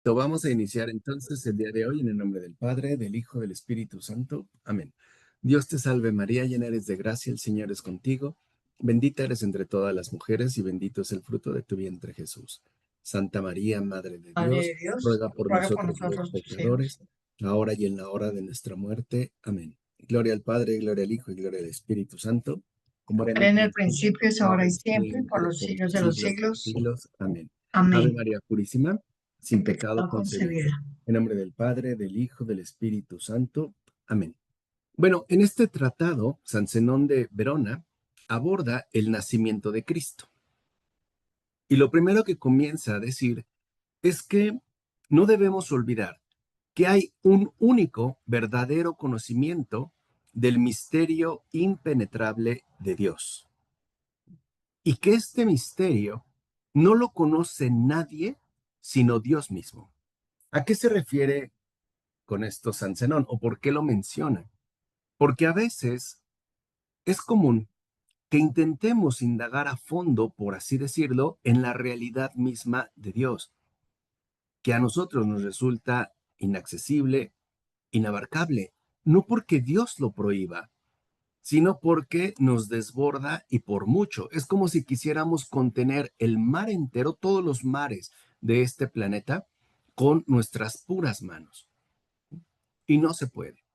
Vamos a iniciar entonces el día de hoy en el nombre del Padre, del Hijo, del Espíritu Santo. Amén. Dios te salve María, llena eres de gracia, el Señor es contigo. Bendita eres entre todas las mujeres y bendito es el fruto de tu vientre Jesús. Santa María, Madre de Madre Dios, de Dios, ruega por ruega por nosotros los nosotros tus pecadores, hijos. ahora y en la hora de nuestra muerte. Amén. Gloria al Padre, gloria al Hijo y gloria al Espíritu Santo, como era en el En el principio, principio, es ahora ahora y y siempre, por siempre, los por los siglos de los siglos de los siglos. siglos. Amén. Ave Amén. María Purísima, sin Sin pecado pecado concebida. concebida. En nombre del Padre, del Hijo, del Espíritu Santo. Amén. Bueno, en este tratado, San Zenón de Verona aborda el nacimiento de Cristo. Y lo primero que comienza a decir es que no debemos olvidar que hay un único verdadero conocimiento del misterio impenetrable de Dios. Y que este misterio no lo conoce nadie sino Dios mismo. ¿A qué se refiere con esto San Zenón o por qué lo menciona? Porque a veces es común que intentemos indagar a fondo, por así decirlo, en la realidad misma de Dios, que a nosotros nos resulta inaccesible, inabarcable, no porque Dios lo prohíba, sino porque nos desborda y por mucho. Es como si quisiéramos contener el mar entero, todos los mares de este planeta, con nuestras puras manos. Y no se puede.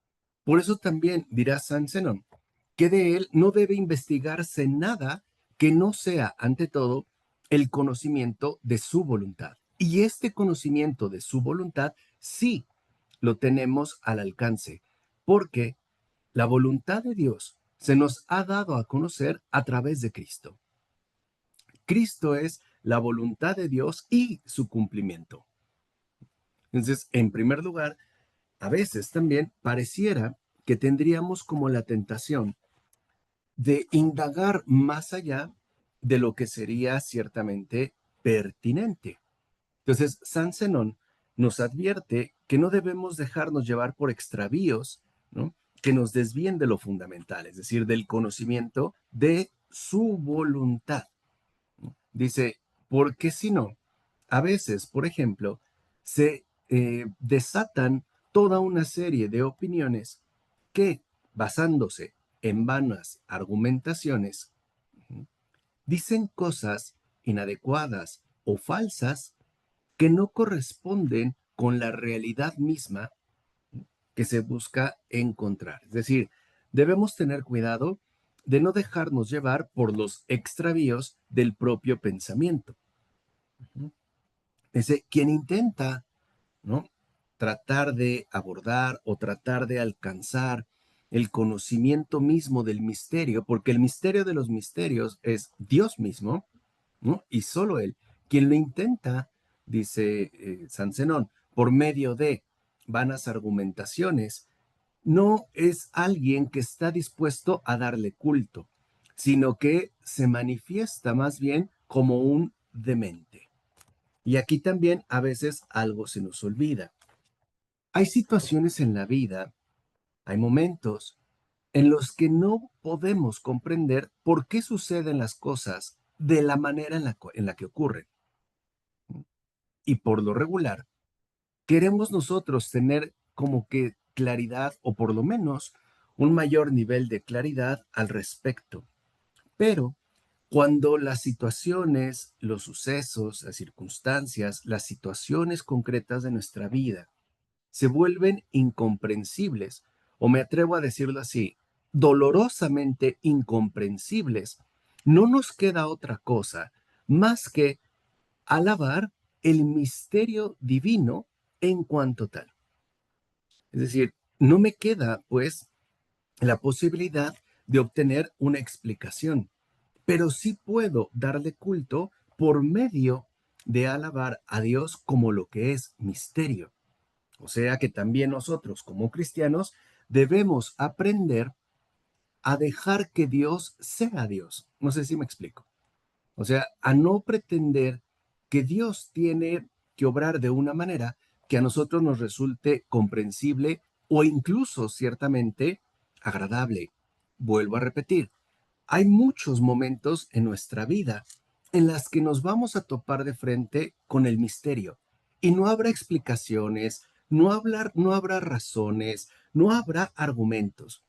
Por eso también dirá San Zenón que de él no debe investigarse nada que no sea, ante todo, el conocimiento de su voluntad. Y este conocimiento de su voluntad sí lo tenemos al alcance, porque la voluntad de Dios se nos ha dado a conocer a través de Cristo. Cristo es la voluntad de Dios y su cumplimiento. Entonces, en primer lugar, a veces también pareciera que tendríamos como la tentación de indagar más allá de lo que sería ciertamente pertinente. Entonces, San Zenón nos advierte que no debemos dejarnos llevar por extravíos, ¿no? Que nos desvíen de lo fundamental, es decir, del conocimiento de su voluntad. Dice, porque si no, a veces, por ejemplo, se desatan toda una serie de opiniones que, basándose en vanas argumentaciones, dicen cosas inadecuadas o falsas que no corresponden con la realidad misma que se busca encontrar. Es decir, debemos tener cuidado de no dejarnos llevar por los extravíos del propio pensamiento. Dice, quien intenta, ¿no? Tratar de abordar o tratar de alcanzar el conocimiento mismo del misterio, porque el misterio de los misterios es Dios mismo, ¿no? Y solo Él. Quien lo intenta, dice San Zenón, por medio de vanas argumentaciones, no es alguien que está dispuesto a darle culto, sino que se manifiesta más bien como un demente. Y aquí también a veces algo se nos olvida. Hay situaciones en la vida, hay momentos en los que no podemos comprender por qué suceden las cosas de la manera en la que ocurren. Y por lo regular, queremos nosotros tener como que claridad o por lo menos un mayor nivel de claridad al respecto. Pero cuando las situaciones, los sucesos, las circunstancias, las situaciones concretas de nuestra vida se vuelven incomprensibles, o me atrevo a decirlo así, dolorosamente incomprensibles, no nos queda otra cosa más que alabar el misterio divino en cuanto tal. Es decir, no me queda, pues, la posibilidad de obtener una explicación, pero sí puedo darle culto por medio de alabar a Dios como lo que es misterio. O sea que también nosotros como cristianos debemos aprender a dejar que Dios sea Dios. No sé si me explico. O sea, a no pretender que Dios tiene que obrar de una manera que a nosotros nos resulte comprensible o incluso ciertamente agradable. Vuelvo a repetir, hay muchos momentos en nuestra vida en las que nos vamos a topar de frente con el misterio y no habrá explicaciones, no habrá razones, no habrá argumentos.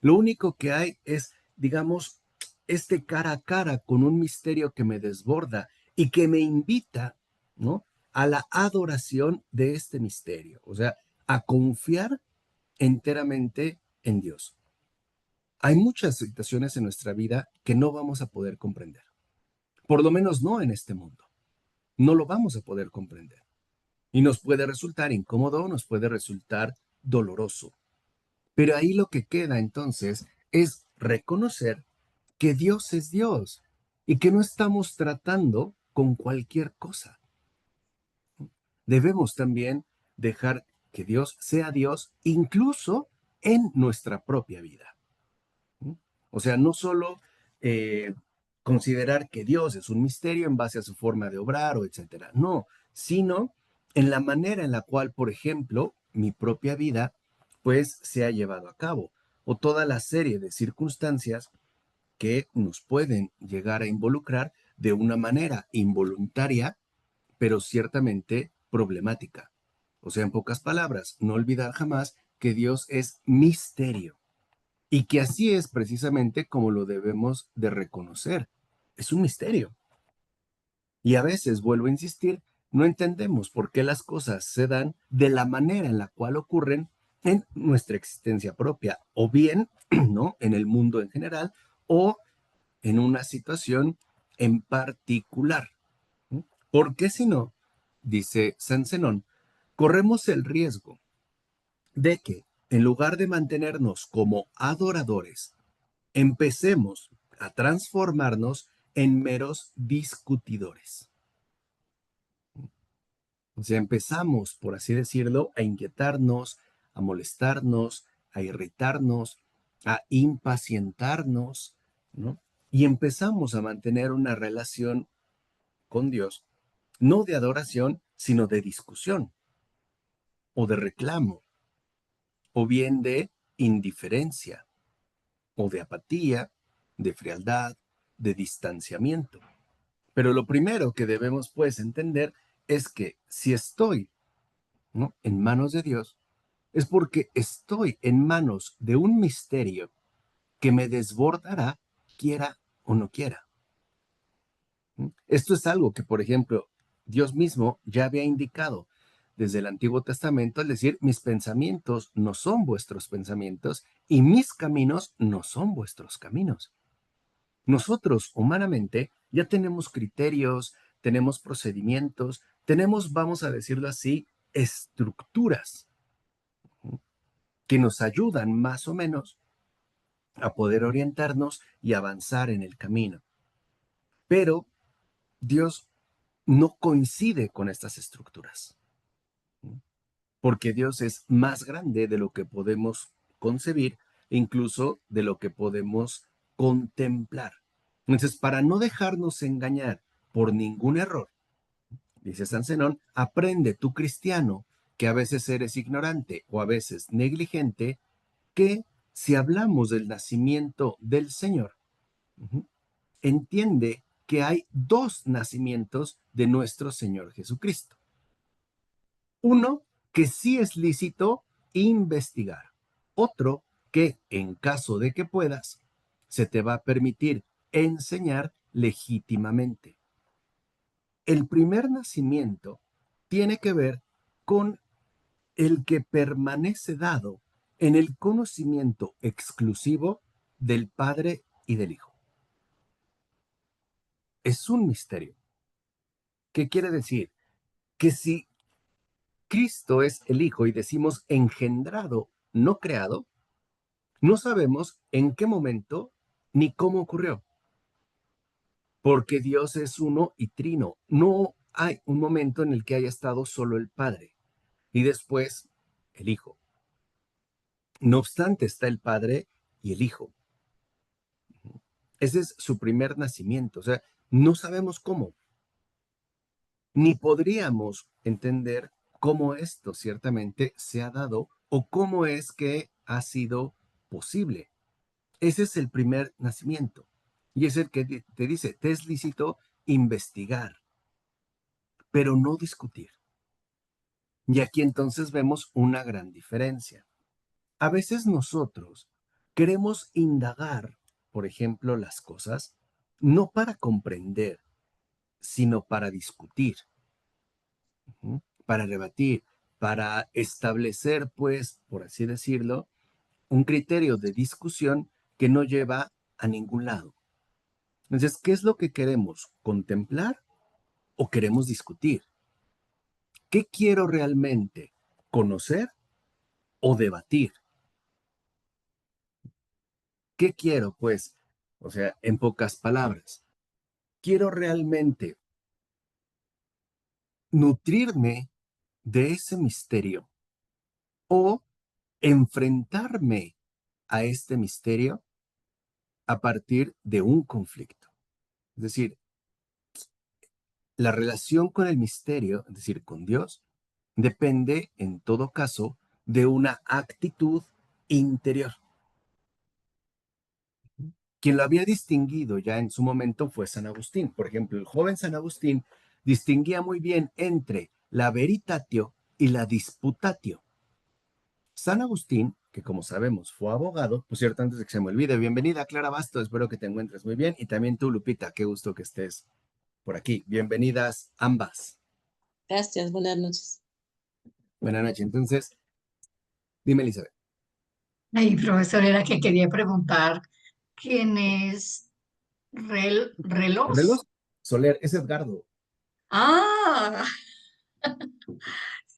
Lo único que hay es, digamos, este cara a cara con un misterio que me desborda y que me invita, ¿no?, a la adoración de este misterio, o sea, a confiar enteramente en Dios. Hay muchas situaciones en nuestra vida que no vamos a poder comprender, por lo menos no en este mundo. No lo vamos a poder comprender. Y nos puede resultar incómodo, nos puede resultar doloroso. Pero ahí lo que queda entonces es reconocer que Dios es Dios y que no estamos tratando con cualquier cosa. Debemos también dejar que Dios sea Dios incluso en nuestra propia vida. O sea, no solo eh, considerar que Dios es un misterio en base a su forma de obrar o etcétera, no, sino en la manera en la cual, por ejemplo, mi propia vida pues se ha llevado a cabo o toda la serie de circunstancias que nos pueden llegar a involucrar de una manera involuntaria, pero ciertamente problemática. O sea, en pocas palabras, no olvidar jamás que Dios es misterio y que así es precisamente como lo debemos de reconocer. Es un misterio. Y a veces, vuelvo a insistir, no entendemos por qué las cosas se dan de la manera en la cual ocurren en nuestra existencia propia, o bien, ¿no?, en el mundo en general, o en una situación en particular. Porque si no, dice San Zenón, corremos el riesgo de que, en lugar de mantenernos como adoradores, empecemos a transformarnos en meros discutidores. O sea, empezamos, por así decirlo, a inquietarnos, a molestarnos, a irritarnos, a impacientarnos, ¿no? Y empezamos a mantener una relación con Dios, no de adoración, sino de discusión, o de reclamo, o bien de indiferencia, o de apatía, de frialdad, de distanciamiento. Pero lo primero que debemos pues entender es que si estoy, ¿no?, en manos de Dios, es porque estoy en manos de un misterio que me desbordará, quiera o no quiera. Esto es algo que, por ejemplo, Dios mismo ya había indicado desde el Antiguo Testamento, al decir, mis pensamientos no son vuestros pensamientos y mis caminos no son vuestros caminos. Nosotros, humanamente, ya tenemos criterios, tenemos procedimientos, tenemos, vamos a decirlo así, estructuras que nos ayudan más o menos a poder orientarnos y avanzar en el camino. Pero Dios no coincide con estas estructuras, porque Dios es más grande de lo que podemos concebir, incluso de lo que podemos contemplar. Entonces, para no dejarnos engañar por ningún error, dice San Zenón, aprende tú, cristiano, que a veces eres ignorante o a veces negligente, que si hablamos del nacimiento del Señor, entiende que hay dos nacimientos de nuestro Señor Jesucristo. Uno, que sí es lícito investigar. Otro, que en caso de que puedas, se te va a permitir enseñar legítimamente. El primer nacimiento tiene que ver con el que permanece dado en el conocimiento exclusivo del Padre y del Hijo. Es un misterio. ¿Qué quiere decir? Que si Cristo es el Hijo y decimos engendrado, no creado, no sabemos en qué momento ni cómo ocurrió, porque Dios es uno y trino. No hay un momento en el que haya estado solo el Padre y después el Hijo. No obstante, está el Padre y el Hijo. Ese es su primer nacimiento. O sea, no sabemos cómo, ni podríamos entender cómo esto ciertamente se ha dado o cómo es que ha sido posible. Ese es el primer nacimiento. Y es el que te dice, te es lícito investigar, pero no discutir. Y aquí entonces vemos una gran diferencia. A veces nosotros queremos indagar, por ejemplo, las cosas, no para comprender, sino para discutir, ¿sí? Para rebatir, para establecer, pues, por así decirlo, un criterio de discusión que no lleva a ningún lado. Entonces, ¿qué es lo que queremos? ¿Contemplar o queremos discutir? ¿Qué quiero realmente? ¿Conocer o debatir? ¿Qué quiero? Pues, o sea, en pocas palabras, quiero realmente nutrirme de ese misterio o enfrentarme a este misterio a partir de un conflicto. Es decir, la relación con el misterio, es decir, con Dios, depende en todo caso de una actitud interior. Quien lo había distinguido ya en su momento fue San Agustín. Por ejemplo, el joven San Agustín distinguía muy bien entre la veritatio y la disputatio. San Agustín, que como sabemos fue abogado, por cierto, antes de que se me olvide, bienvenida Clara Basto, espero que te encuentres muy bien, y también tú, Lupita, qué gusto que estés por aquí. Bienvenidas ambas. Gracias, buenas noches. Buenas noches. Entonces, dime, Elizabeth. Ay, profesor, era que quería preguntar quién es Relos Relos. Soler, es Edgardo. Ah,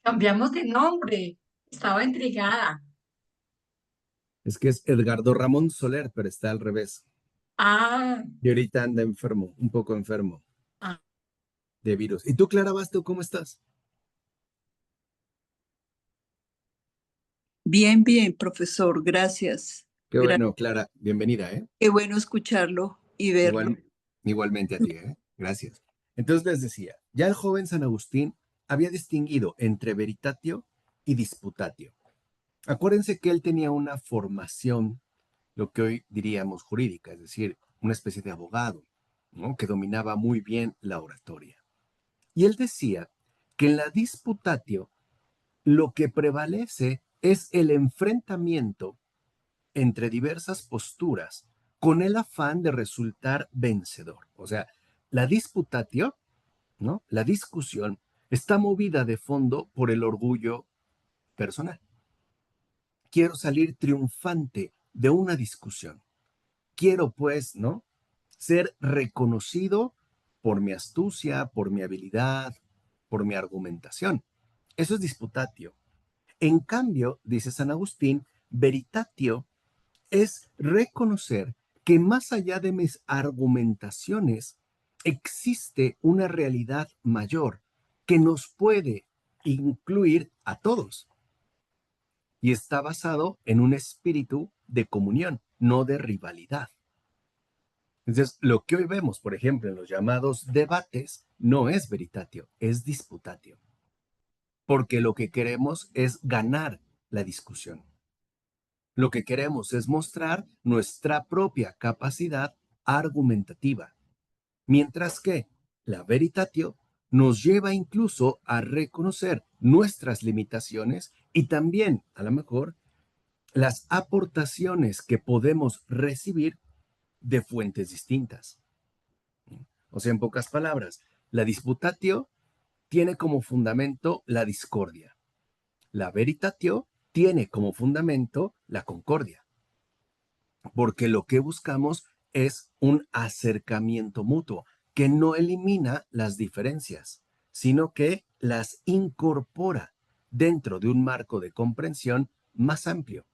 cambiamos de nombre. Estaba intrigada. Es que es Edgardo Ramón Soler, pero está al revés. Ah, Y ahorita anda enfermo, un poco enfermo ah, de virus. ¿Y tú, Clara Basto, cómo estás? Bien, bien, profesor, gracias. Qué bueno, Clara, bienvenida, ¿eh? Qué bueno escucharlo y verlo. Igual, igualmente a ti, ¿eh? Gracias. Entonces les decía, ya el joven San Agustín había distinguido entre veritatio y disputatio. Acuérdense que él tenía una formación, lo que hoy diríamos jurídica, es decir, una especie de abogado, ¿no? Que dominaba muy bien la oratoria. Y él decía que en la disputatio lo que prevalece es el enfrentamiento entre diversas posturas con el afán de resultar vencedor. O sea, la disputatio, ¿no? La discusión está movida de fondo por el orgullo personal. Quiero salir triunfante de una discusión. Quiero, pues, ¿no? Ser reconocido por mi astucia, por mi habilidad, por mi argumentación. Eso es disputatio. En cambio, dice San Agustín, veritatio es reconocer que más allá de mis argumentaciones existe una realidad mayor que nos puede incluir a todos y está basado en un espíritu de comunión, no de rivalidad. Entonces, lo que hoy vemos, por ejemplo, en los llamados debates, no es veritatio, es disputatio, porque lo que queremos es ganar la discusión. Lo que queremos es mostrar nuestra propia capacidad argumentativa, mientras que la veritatio nos lleva incluso a reconocer nuestras limitaciones y también, a lo mejor, las aportaciones que podemos recibir de fuentes distintas. O sea, en pocas palabras, la disputatio tiene como fundamento la discordia. La veritatio tiene como fundamento la concordia, porque lo que buscamos es un acercamiento mutuo que no elimina las diferencias, sino que las incorpora dentro de un marco de comprensión más amplio.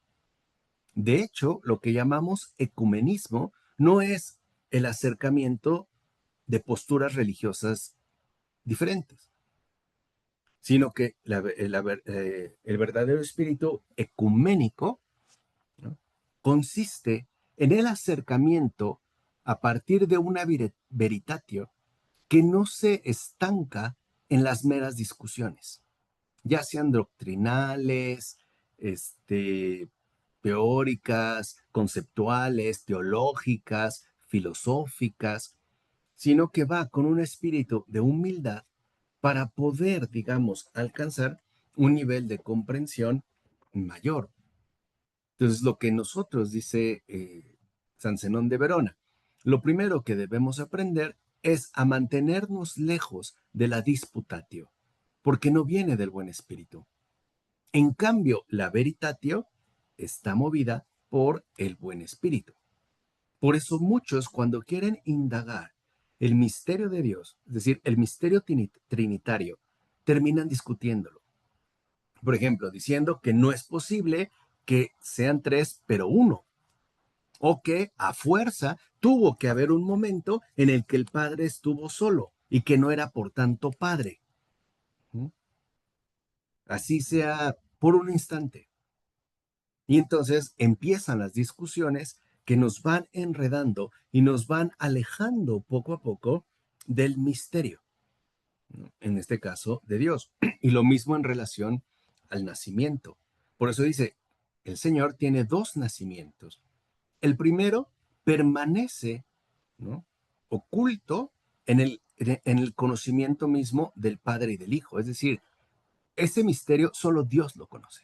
De hecho, lo que llamamos ecumenismo no es el acercamiento de posturas religiosas diferentes, sino que el verdadero espíritu ecuménico, ¿no? Consiste en el acercamiento a partir de una veritatio que no se estanca en las meras discusiones, ya sean doctrinales, este, teóricas, conceptuales, teológicas, filosóficas, sino que va con un espíritu de humildad para poder, digamos, alcanzar un nivel de comprensión mayor. Entonces, lo que nosotros, dice San Zenón de Verona, lo primero que debemos aprender es a mantenernos lejos de la disputatio, porque no viene del buen espíritu. En cambio, la veritatio está movida por el buen espíritu. Por eso muchos, cuando quieren indagar el misterio de Dios, es decir, el misterio trinitario, terminan discutiéndolo. Por ejemplo, diciendo que no es posible que sean tres, pero uno, o que a fuerza tuvo que haber un momento en el que el Padre estuvo solo y que no era por tanto Padre. ¿Mm? Así sea por un instante. Y entonces empiezan las discusiones que nos van enredando y nos van alejando poco a poco del misterio, ¿no? En este caso de Dios. Y lo mismo en relación al nacimiento. Por eso dice, el Señor tiene dos nacimientos. El primero permanece, ¿no?, oculto en el conocimiento mismo del Padre y del Hijo. Es decir, ese misterio solo Dios lo conoce.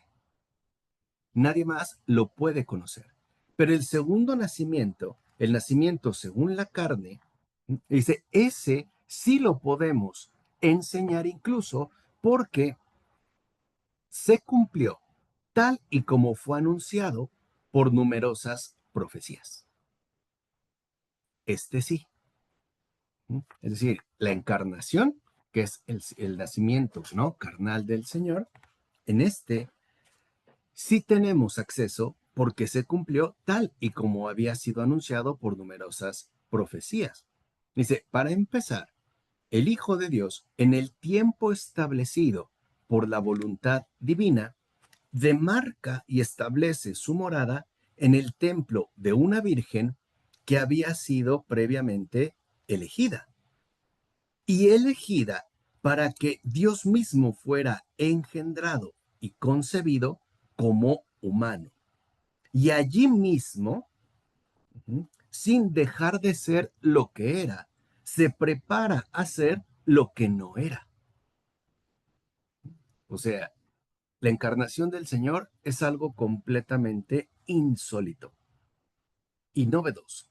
Nadie más lo puede conocer. Pero el segundo nacimiento, el nacimiento según la carne, dice, ese sí lo podemos enseñar incluso porque se cumplió tal y como fue anunciado por numerosas profecías. Este sí. Es decir, la encarnación, que es el nacimiento, ¿no?, carnal del Señor, en este sí tenemos acceso porque se cumplió tal y como había sido anunciado por numerosas profecías. Dice, para empezar, el Hijo de Dios, en el tiempo establecido por la voluntad divina, demarca y establece su morada en el templo de una virgen que había sido previamente elegida. Y elegida para que Dios mismo fuera engendrado y concebido como humano. Y allí mismo, sin dejar de ser lo que era, se prepara a ser lo que no era. O sea, la encarnación del Señor es algo completamente insólito y novedoso,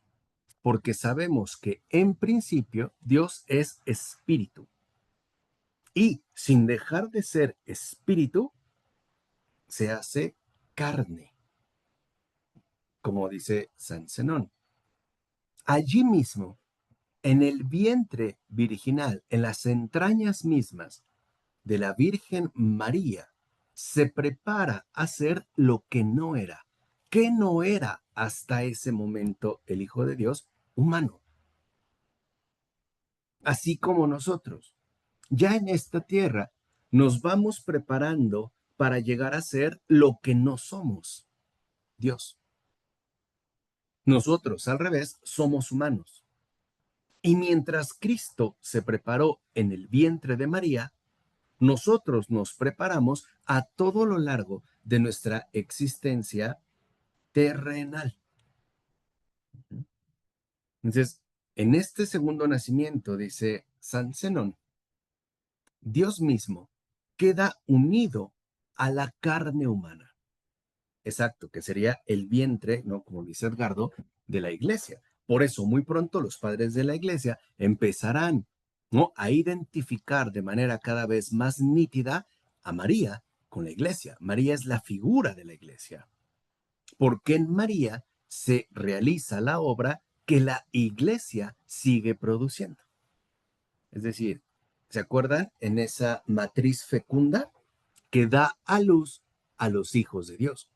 porque sabemos que en principio Dios es espíritu y sin dejar de ser espíritu, se hace carne, como dice San Zenón. Allí mismo, en el vientre virginal, en las entrañas mismas de la Virgen María, se prepara a ser lo que no era. ¿Qué no era hasta ese momento el Hijo de Dios? Humano. Así como nosotros. Ya en esta tierra nos vamos preparando para llegar a ser lo que no somos, Dios. Nosotros, al revés, somos humanos. Y mientras Cristo se preparó en el vientre de María, nosotros nos preparamos a todo lo largo de nuestra existencia terrenal. Entonces, en este segundo nacimiento, dice San Zenón, Dios mismo queda unido a la carne humana. Exacto, que sería el vientre, ¿no?, como dice Edgardo, de la iglesia. Por eso, muy pronto los padres de la iglesia empezarán, ¿no?, a identificar de manera cada vez más nítida a María con la iglesia. María es la figura de la iglesia, porque en María se realiza la obra que la iglesia sigue produciendo. Es decir, ¿se acuerdan en esa matriz fecunda que da a luz a los hijos de Dios?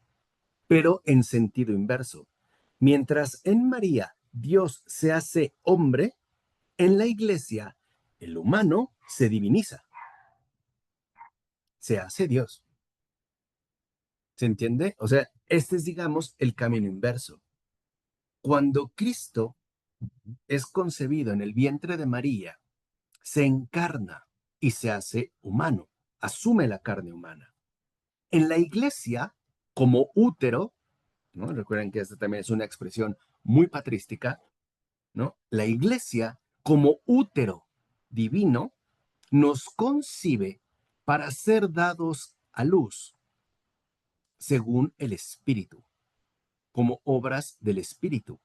Pero en sentido inverso. Mientras en María Dios se hace hombre, en la iglesia el humano se diviniza, se hace Dios. ¿Se entiende? O sea, este es, digamos, el camino inverso. Cuando Cristo es concebido en el vientre de María, se encarna y se hace humano, asume la carne humana. En la iglesia, como útero, ¿no? Recuerden que esta también es una expresión muy patrística, ¿no? La iglesia, como útero divino, nos concibe para ser dados a luz según el Espíritu, como obras del Espíritu,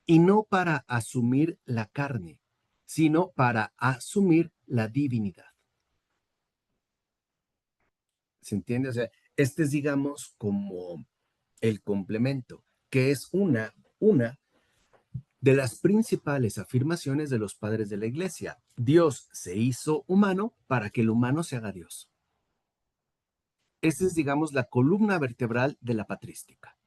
y no para asumir la carne, sino para asumir la divinidad. ¿Se entiende? O sea, este es, digamos, como el complemento, que es una de las principales afirmaciones de los padres de la iglesia. Dios se hizo humano para que el humano se haga Dios. Esa es, digamos, la columna vertebral de la patrística,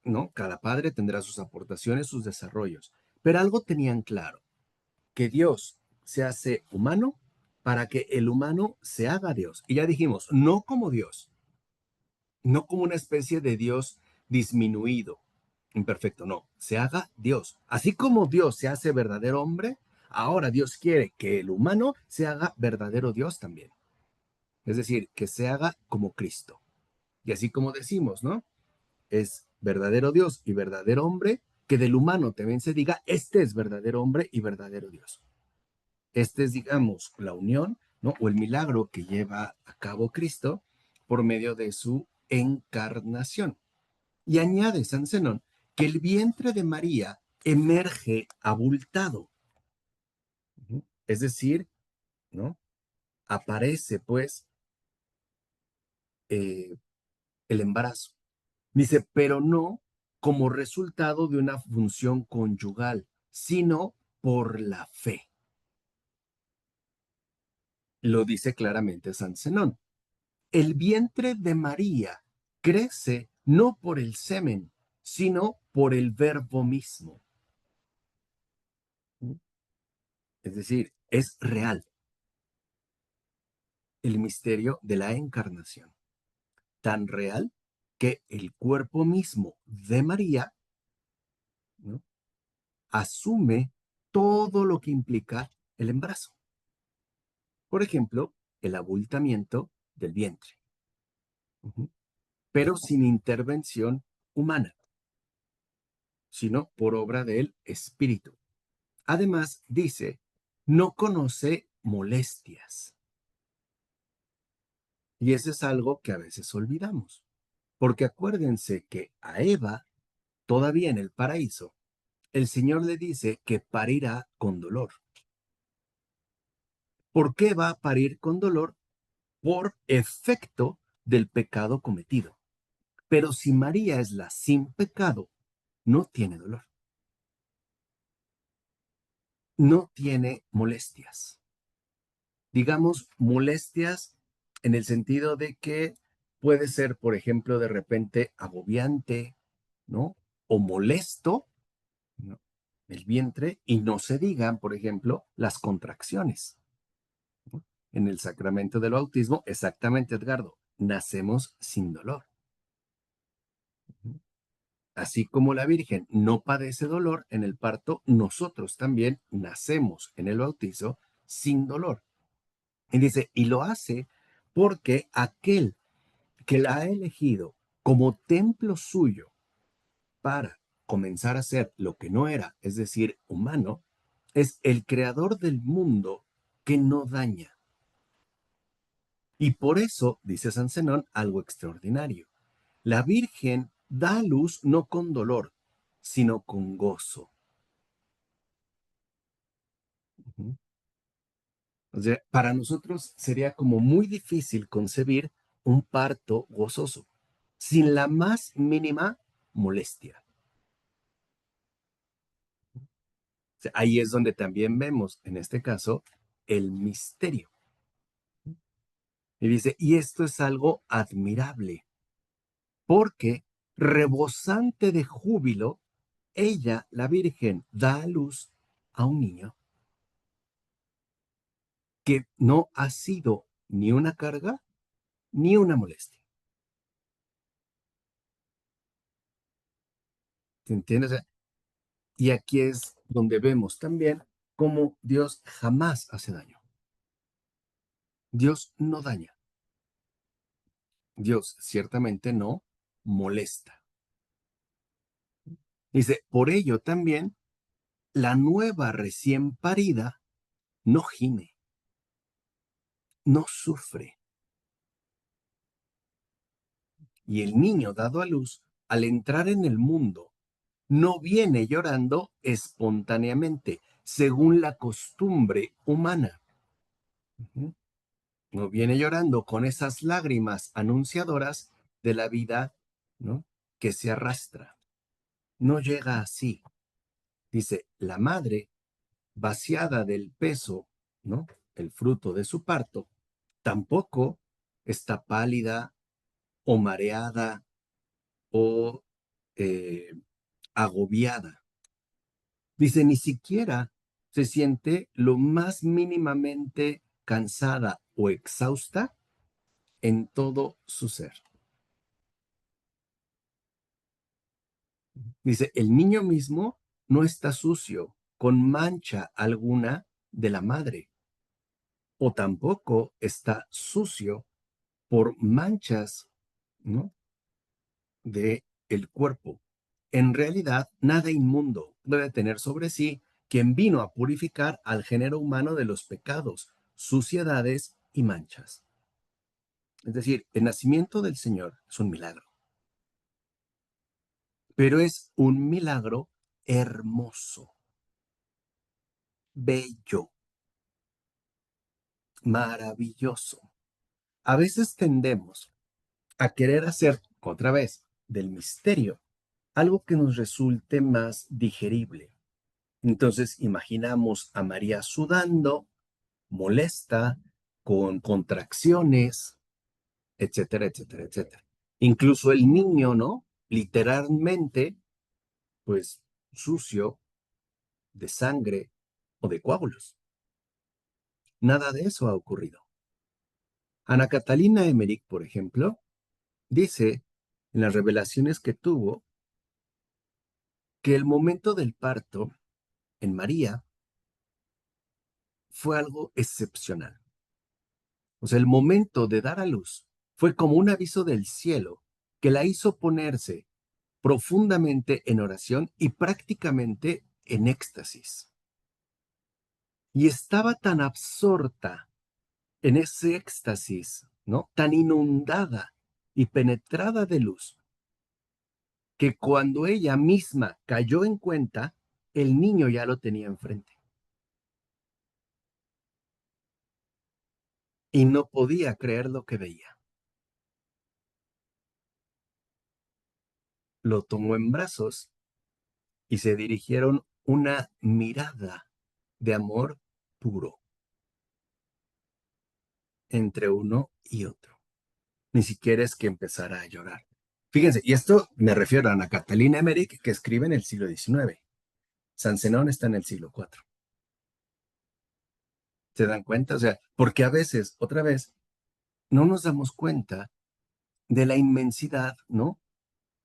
¿no? Cada padre tendrá sus aportaciones, sus desarrollos, pero algo tenían claro, que Dios se hace humano para que el humano se haga Dios. Y ya dijimos, no como Dios, no como una especie de Dios disminuido, imperfecto, no, se haga Dios. Así como Dios se hace verdadero hombre, ahora Dios quiere que el humano se haga verdadero Dios también. Es decir, que se haga como Cristo. Y así como decimos, ¿no? Es verdadero Dios y verdadero hombre, que del humano también se diga, este es verdadero hombre y verdadero Dios. Este es, digamos, la unión, ¿no? O el milagro que lleva a cabo Cristo por medio de su encarnación. Y añade San Zenón que el vientre de María emerge abultado. Es decir, ¿no? Aparece, pues, eh, el embarazo. Dice, pero no como resultado de una función conyugal, sino por la fe. Lo dice claramente San Zenón. El vientre de María crece no por el semen, sino por el verbo mismo. Es decir, es real el misterio de la encarnación. Tan real que el cuerpo mismo de María, ¿no? Asume todo lo que implica el embarazo. Por ejemplo, el abultamiento del vientre, pero sin intervención humana, sino por obra del Espíritu. Además, dice, no conoce molestias. Y eso es algo que a veces olvidamos, porque acuérdense que a Eva, todavía en el paraíso, el Señor le dice que parirá con dolor. ¿Por qué va a parir con dolor? Por efecto del pecado cometido. Pero si María es la sin pecado, no tiene dolor, no tiene molestias. Digamos, molestias en el sentido de que puede ser, por ejemplo, de repente agobiante, ¿no? O molesto, ¿no? El vientre, y no se digan, por ejemplo, las contracciones, ¿no? En el sacramento del bautismo, exactamente, Edgardo, nacemos sin dolor. Así como la Virgen no padece dolor en el parto, nosotros también nacemos en el bautizo sin dolor. Y dice, y lo hace porque aquel que la ha elegido como templo suyo para comenzar a ser lo que no era, es decir, humano, es el creador del mundo que no daña. Y por eso, dice San Zenón, algo extraordinario. La Virgen da a luz no con dolor, sino con gozo. O sea, para nosotros sería como muy difícil concebir un parto gozoso, sin la más mínima molestia. O sea, ahí es donde también vemos, en este caso, el misterio. Y dice, y esto es algo admirable, porque rebosante de júbilo, ella, la Virgen, da a luz a un niño que no ha sido ni una carga ni una molestia. ¿Se entiende? O sea, y aquí es donde vemos también cómo Dios jamás hace daño. Dios no daña. Dios ciertamente no molesta. Dice, por ello también la nueva recién parida no gime, no sufre, Y el niño dado a luz, al entrar en el mundo, no viene llorando espontáneamente, según la costumbre humana. Ujú. No viene llorando con esas lágrimas anunciadoras de la vida, ¿no?, que se arrastra. No llega así. Dice, la madre, vaciada del peso, ¿no?, el fruto de su parto, tampoco está pálida o mareada o agobiada. Dice, ni siquiera se siente lo más mínimamente cansada o exhausta en todo su ser. Dice, el niño mismo no está sucio, con mancha alguna de la madre, o tampoco está sucio por manchas, ¿no?, de el cuerpo. En realidad, nada inmundo puede tener sobre sí quien vino a purificar al género humano de los pecados, suciedades y manchas. Es decir, el nacimiento del Señor es un milagro, pero es un milagro hermoso, bello, maravilloso. A veces tendemos a querer hacer, otra vez, del misterio algo que nos resulte más digerible. Entonces imaginamos a María sudando, molesta, con contracciones, etcétera, etcétera, etcétera. Incluso el niño, ¿no?, literalmente, pues, sucio de sangre o de coágulos. Nada de eso ha ocurrido. Ana Catalina Emmerich, por ejemplo, dice en las revelaciones que tuvo que el momento del parto en María fue algo excepcional. O sea, el momento de dar a luz fue como un aviso del cielo que la hizo ponerse profundamente en oración y prácticamente en éxtasis. Y estaba tan absorta en ese éxtasis, ¿no?, tan inundada y penetrada de luz, que cuando ella misma cayó en cuenta, el niño ya lo tenía enfrente. Y no podía creer lo que veía. Lo tomó en brazos y se dirigieron una mirada de amor puro entre uno y otro. Ni siquiera es que empezara a llorar. Fíjense, y esto me refiero a Ana Catalina Emmerich, que escribe en el siglo XIX. San Zenón está en el siglo IV. ¿Se dan cuenta? O sea, porque a veces, otra vez, no nos damos cuenta de la inmensidad, ¿no?,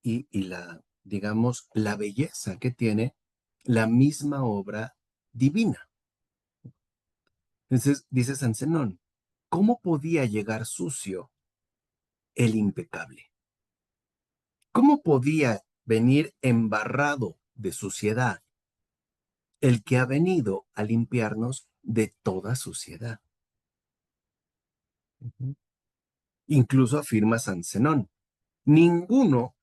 y la, digamos, la belleza que tiene la misma obra divina. Entonces, dice San Zenón, ¿cómo podía llegar sucio el impecable? ¿Cómo podía venir embarrado de suciedad el que ha venido a limpiarnos de toda suciedad? Ujú. Incluso afirma San Zenón, ninguno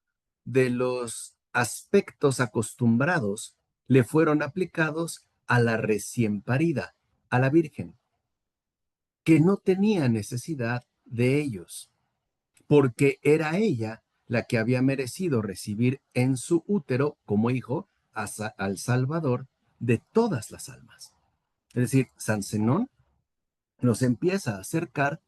de los aspectos acostumbrados le fueron aplicados a la recién parida, a la Virgen, que no tenía necesidad de ellos, porque era ella la que había merecido recibir en su útero como hijo al Salvador de todas las almas. Es decir, San Zenón nos empieza a acercar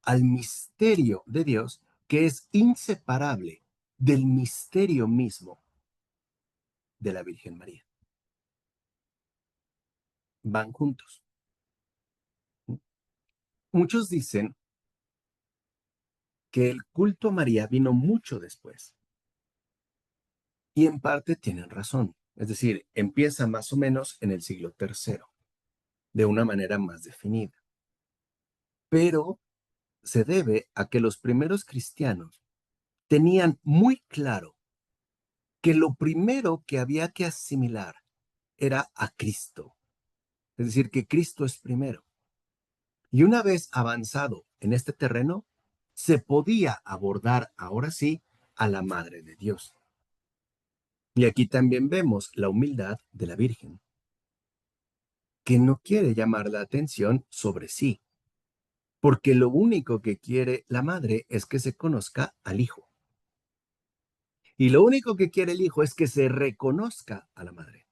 al misterio de Dios, que es inseparable del misterio mismo de la Virgen María. Van juntos. Muchos dicen que el culto a María vino mucho después. Y en parte tienen razón. Es decir, empieza más o menos en el siglo III, de una manera más definida. Pero se debe a que los primeros cristianos tenían muy claro que lo primero que había que asimilar era a Cristo. Es decir, que Cristo es primero. Y una vez avanzado en este terreno, se podía abordar ahora sí a la Madre de Dios. Y aquí también vemos la humildad de la Virgen, que no quiere llamar la atención sobre sí, porque lo único que quiere la madre es que se conozca al hijo. Y lo único que quiere el hijo es que se reconozca a la madre.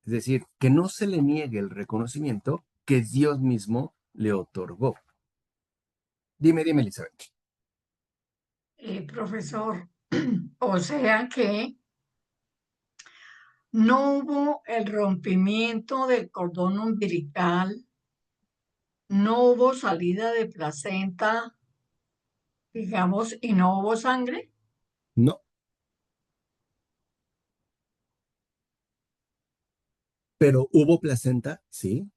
Es decir, que no se le niegue el reconocimiento que Dios mismo le otorgó. Dime, Elizabeth. Profesor, o sea que no hubo el rompimiento del cordón umbilical, no hubo salida de placenta, digamos, y no hubo sangre. No, pero ¿hubo placenta? Sí.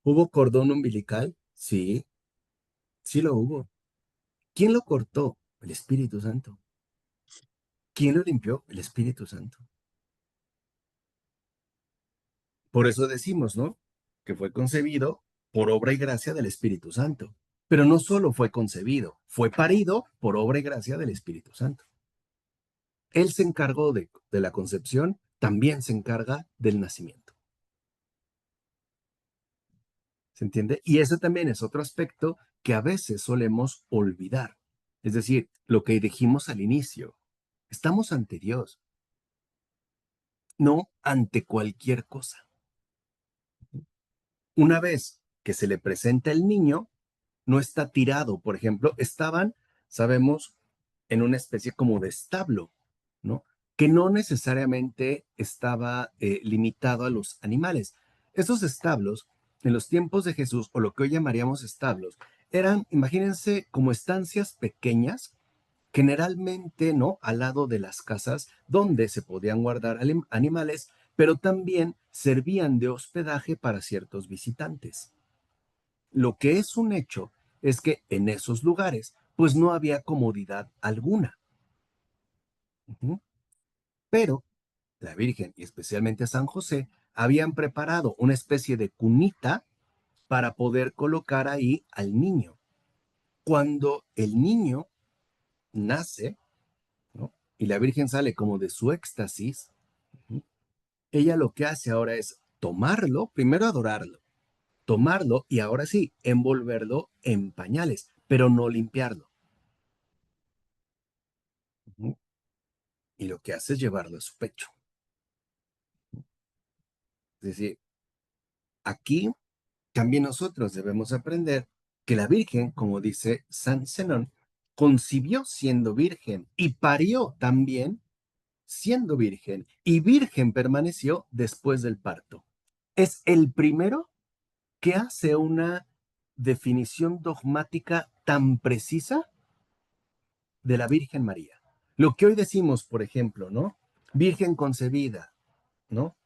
¿Hubo cordón umbilical? Sí, sí lo hubo. ¿Quién lo cortó? El Espíritu Santo. ¿Quién lo limpió? El Espíritu Santo. Por eso decimos, ¿no? Que fue concebido por obra y gracia del Espíritu Santo. Pero no solo fue concebido, fue parido por obra y gracia del Espíritu Santo. Él se encargó de la concepción, también se encarga del nacimiento. ¿Se entiende? Y ese también es otro aspecto que a veces solemos olvidar. Es decir, lo que dijimos al inicio, estamos ante Dios, no ante cualquier cosa. Una vez que se le presenta el niño, no está tirado, por ejemplo, estaban, sabemos, en una especie como de establo, ¿no? Que no necesariamente estaba limitado a los animales. Esos establos, en los tiempos de Jesús, o lo que hoy llamaríamos establos, eran, imagínense, como estancias pequeñas, generalmente, ¿no? Al lado de las casas donde se podían guardar animales, pero también servían de hospedaje para ciertos visitantes. Lo que es un hecho es que en esos lugares, pues no había comodidad alguna. Ujú. Pero la Virgen y especialmente San José habían preparado una especie de cunita para poder colocar ahí al niño. Cuando el niño nace, ¿no? Y la Virgen sale como de su éxtasis, ujú, ella lo que hace ahora es tomarlo, primero adorarlo, tomarlo y ahora sí, envolverlo en pañales, pero no limpiarlo. Ujú. Y lo que hace es llevarlo a su pecho. Es decir, aquí también nosotros debemos aprender que la Virgen, como dice San Zenón, concibió siendo virgen y parió también siendo virgen, y virgen permaneció después del parto. Es el primero que hace una definición dogmática tan precisa de la Virgen María. Lo que hoy decimos, por ejemplo, ¿no? Virgen concebida, ¿no?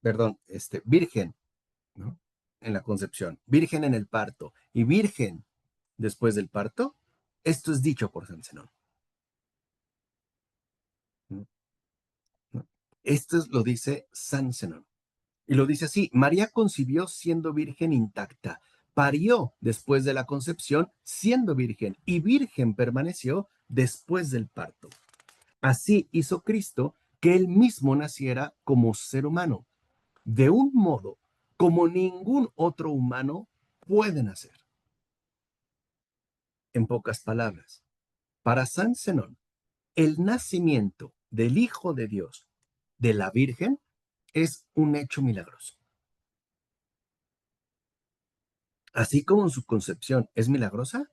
Perdón, virgen, ¿no? En la concepción, virgen en el parto y virgen después del parto, esto es dicho por San Zenón. ¿No? ¿No? Esto lo dice San Zenón. Y lo dice así, María concibió siendo virgen intacta, parió después de la concepción siendo virgen y virgen permaneció después del parto. Así hizo Cristo que él mismo naciera como ser humano, de un modo como ningún otro humano puede nacer. En pocas palabras, para San Zenón, el nacimiento del Hijo de Dios, de la Virgen, es un hecho milagroso. Así como su concepción es milagrosa,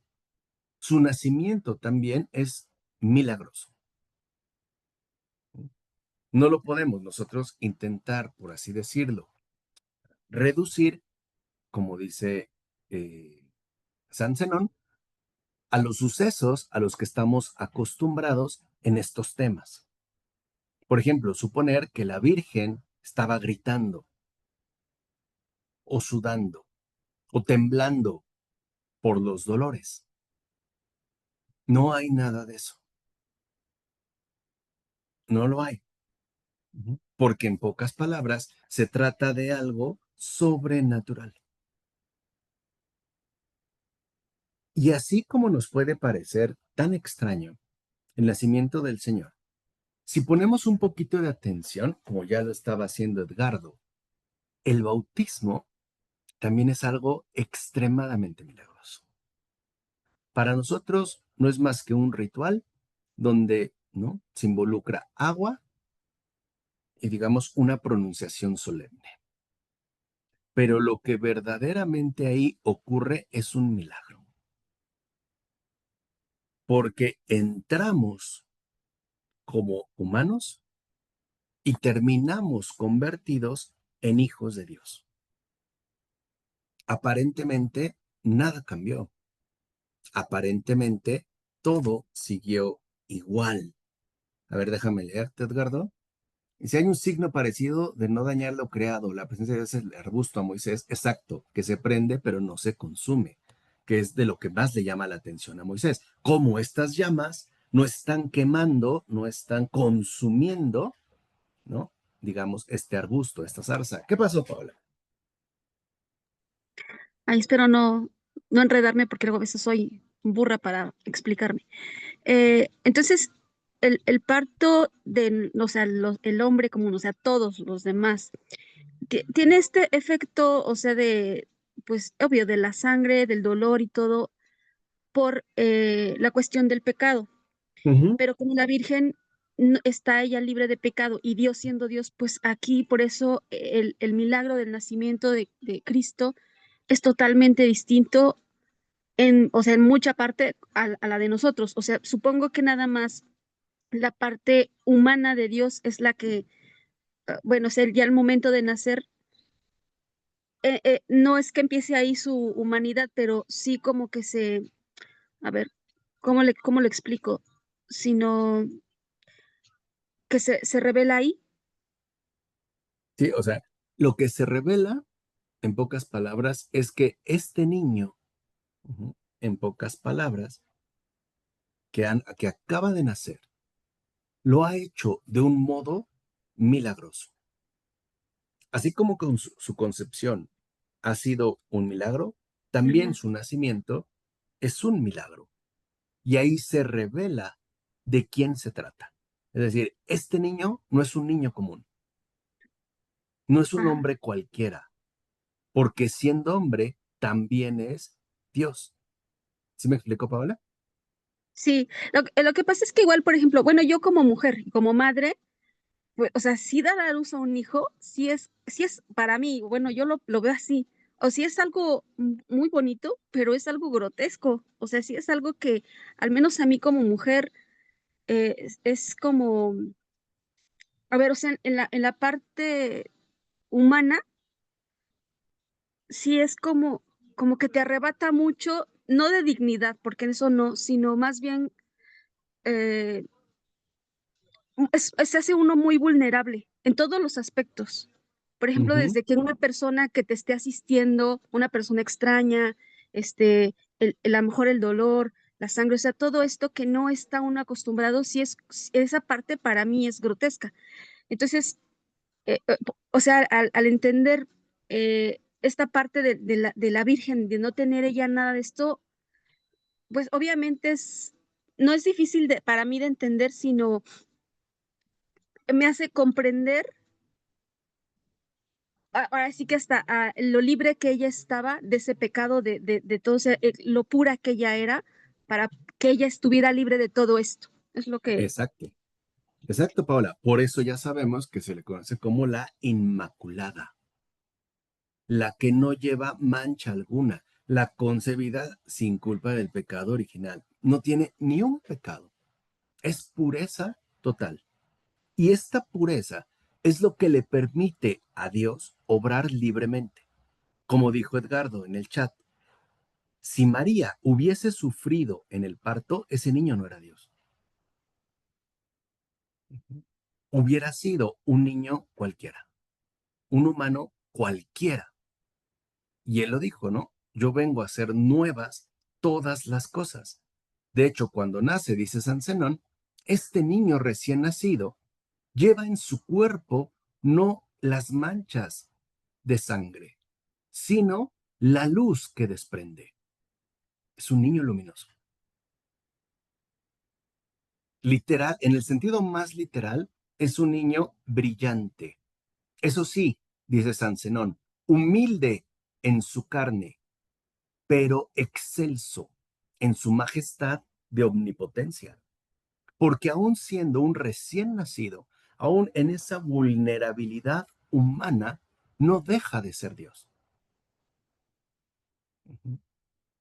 su nacimiento también es milagroso. No lo podemos nosotros intentar, por así decirlo, reducir, como dice San Zenón, a los sucesos a los que estamos acostumbrados en estos temas. Por ejemplo, suponer que la Virgen estaba gritando o sudando o temblando por los dolores. No hay nada de eso. No lo hay. Porque en pocas palabras se trata de algo sobrenatural. Y así como nos puede parecer tan extraño el nacimiento del Señor, si ponemos un poquito de atención, como ya lo estaba haciendo Edgardo, el bautismo también es algo extremadamente milagroso. Para nosotros no es más que un ritual donde, ¿no?, se involucra agua y, digamos, una pronunciación solemne. Pero lo que verdaderamente ahí ocurre es un milagro, porque entramos como humanos y terminamos convertidos en hijos de Dios. Aparentemente, nada cambió. Aparentemente, todo siguió igual. A ver, déjame leerte, Edgardo. Y si hay un signo parecido de no dañar lo creado, la presencia de Dios es el arbusto a Moisés, exacto, que se prende pero no se consume, que es de lo que más le llama la atención a Moisés. Cómo estas llamas no están quemando, no están consumiendo, ¿no? Digamos, este arbusto, esta zarza. ¿Qué pasó, Paola? Ay, espero no enredarme porque luego a veces soy burra para explicarme. Entonces, el parto de, o sea, el hombre común, o sea, todos los demás, tiene este efecto, o sea, de, pues, obvio, de la sangre, del dolor y todo, por la cuestión del pecado. Ujú. Pero como la Virgen está ella libre de pecado y Dios siendo Dios, pues aquí por eso el milagro del nacimiento de Cristo es totalmente distinto o sea, en mucha parte a la de nosotros. O sea, supongo que nada más la parte humana de Dios es la que, bueno, o sea, ya al momento de nacer, no es que empiece ahí su humanidad, pero sí como que a ver, cómo le explico? Sino que se revela ahí. Sí, o sea, lo que se revela, en pocas palabras, es que este niño, en pocas palabras, que acaba de nacer, lo ha hecho de un modo milagroso. Así como con su concepción ha sido un milagro, también Ujú. su nacimiento es un milagro. Y ahí se revela de quién se trata. Es decir, este niño no es un niño común, no es un Ah, hombre cualquiera, porque siendo hombre también es Dios. ¿Sí me explicó, Paola? sí, lo que pasa es que igual, por ejemplo, bueno, yo como mujer y como madre, pues, o sea, si dar a luz a un hijo, sí es para mí, bueno, yo lo veo así, o sí es algo muy bonito, pero es algo grotesco, o sea, sí es algo que, al menos a mí como mujer, es como, a ver, o sea, en la parte humana, sí es como que te arrebata mucho, no de dignidad, porque en eso no, sino más bien eh, se hace uno muy vulnerable en todos los aspectos. Por ejemplo, Ujú, desde que una persona que te esté asistiendo, una persona extraña, a lo mejor el dolor, la sangre, o sea, todo esto que no está uno acostumbrado, esa parte para mí es grotesca. Entonces, o sea, al entender esta parte de la Virgen, de no tener ella nada de esto, pues obviamente no es difícil para mí de entender, sino me hace comprender ahora sí que hasta lo libre que ella estaba de ese pecado, de todo lo pura que ella era, para que ella estuviera libre de todo esto. Es lo que... exacto, exacto, Paola. Por eso ya sabemos que se le conoce como la Inmaculada, la que no lleva mancha alguna, la concebida sin culpa del pecado original. No tiene ni un pecado. Es pureza total. Y esta pureza es lo que le permite a Dios obrar libremente. Como dijo Edgardo en el chat, si María hubiese sufrido en el parto, ese niño no era Dios. Hubiera sido un niño cualquiera, un humano cualquiera. Y él lo dijo, ¿no? Yo vengo a hacer nuevas todas las cosas. De hecho, cuando nace, dice San Zenón, este niño recién nacido lleva en su cuerpo no las manchas de sangre, sino la luz que desprende. es un niño luminoso. Literal, en el sentido más literal, es un niño brillante. Eso sí, dice San Zenón, humilde en su carne, pero excelso en su majestad de omnipotencia. Porque aún siendo un recién nacido, aún en esa vulnerabilidad humana, no deja de ser Dios.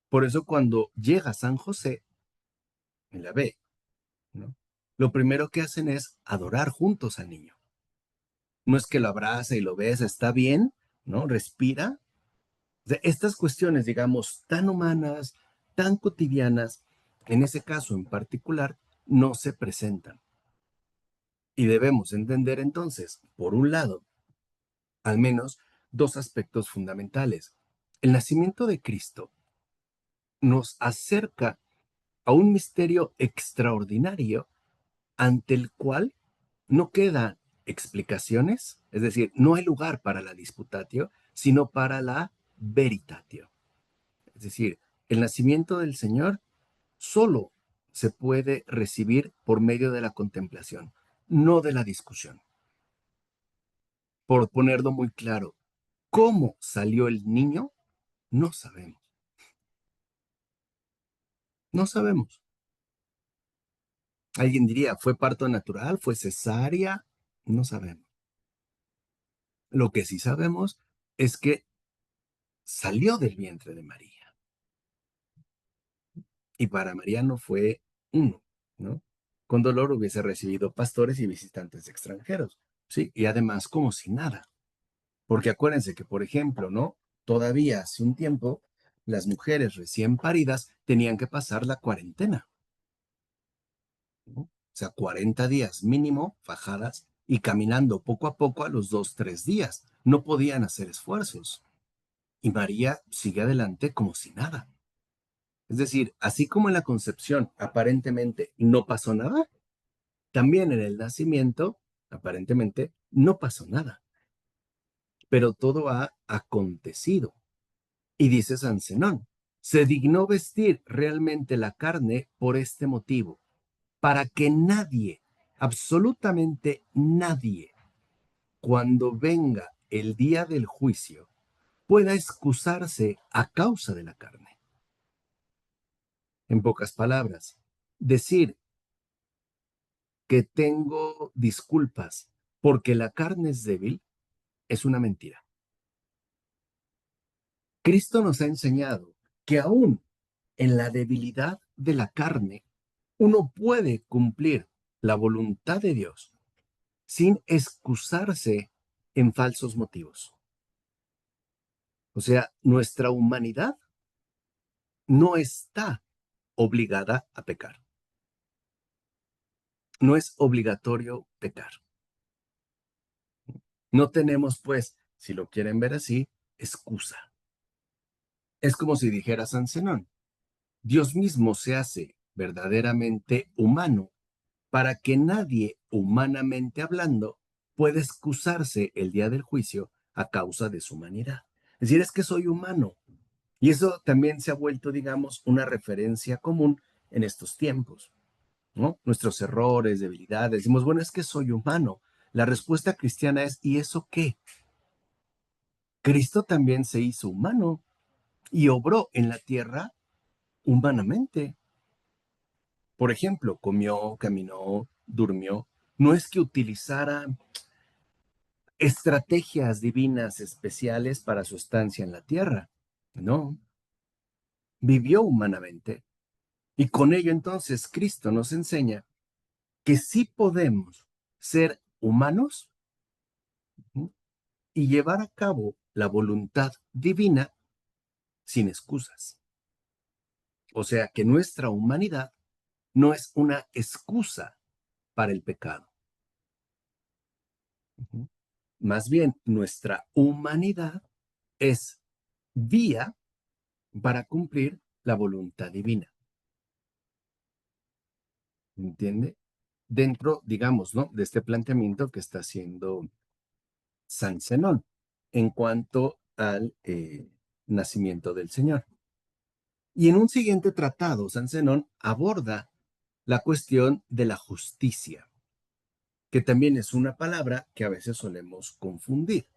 Por eso cuando llega San José, en la ve, ¿no? Lo primero que hacen es adorar juntos al niño. No es que lo abraza y lo besa, está bien, ¿no? Respira. O sea, estas cuestiones, digamos, tan humanas, tan cotidianas, en ese caso en particular, no se presentan. Y debemos entender entonces, por un lado, al menos dos aspectos fundamentales. El nacimiento de Cristo nos acerca a un misterio extraordinario ante el cual no quedan explicaciones, es decir, no hay lugar para la disputatio, sino para la veritatio. Es decir, el nacimiento del Señor solo se puede recibir por medio de la contemplación, no de la discusión. Por ponerlo muy claro, ¿cómo salió el niño? No sabemos. No sabemos. Alguien diría, ¿fue parto natural? ¿Fue cesárea? No sabemos. Lo que sí sabemos es que salió del vientre de María. Y para María no fue uno, ¿no? Con dolor hubiese recibido pastores y visitantes extranjeros, ¿sí? Y además como si nada. Porque acuérdense que, por ejemplo, ¿no? Todavía hace un tiempo, las mujeres recién paridas tenían que pasar la cuarentena, ¿no? O sea, 40 días mínimo, fajadas, y caminando poco a poco a los 2, 3 días. No podían hacer esfuerzos. Y María sigue adelante como si nada. Es decir, así como en la concepción aparentemente no pasó nada, también en el nacimiento aparentemente no pasó nada. Pero todo ha acontecido. Y dice San Zenón, se dignó vestir realmente la carne por este motivo, para que nadie, absolutamente nadie, cuando venga el día del juicio, pueda excusarse a causa de la carne. En pocas palabras, decir que tengo disculpas porque la carne es débil es una mentira. Cristo nos ha enseñado que aún en la debilidad de la carne, uno puede cumplir la voluntad de Dios sin excusarse en falsos motivos. O sea, nuestra humanidad no está obligada a pecar. No es obligatorio pecar. No tenemos, pues, si lo quieren ver así, excusa. Es como si dijera San Zenón, Dios mismo se hace verdaderamente humano para que nadie, humanamente hablando, pueda excusarse el día del juicio a causa de su humanidad. Es decir, es que soy humano. Y eso también se ha vuelto, digamos, una referencia común en estos tiempos, ¿no? Nuestros errores, debilidades. Decimos, bueno, es que soy humano. La respuesta cristiana es, ¿y eso qué? Cristo también se hizo humano y obró en la tierra humanamente. Por ejemplo, comió, caminó, durmió. No es que utilizara estrategias divinas especiales para su estancia en la tierra. No, vivió humanamente. Y con ello entonces Cristo nos enseña que sí podemos ser humanos, ¿sí?, y llevar a cabo la voluntad divina sin excusas. O sea que nuestra humanidad no es una excusa para el pecado. Más bien, nuestra humanidad es vía para cumplir la voluntad divina. ¿Entiende? Dentro, digamos, ¿no?, de este planteamiento que está haciendo San Zenón en cuanto al nacimiento del Señor. Y en un siguiente tratado, San Zenón aborda la cuestión de la justicia, que también es una palabra que a veces solemos confundir.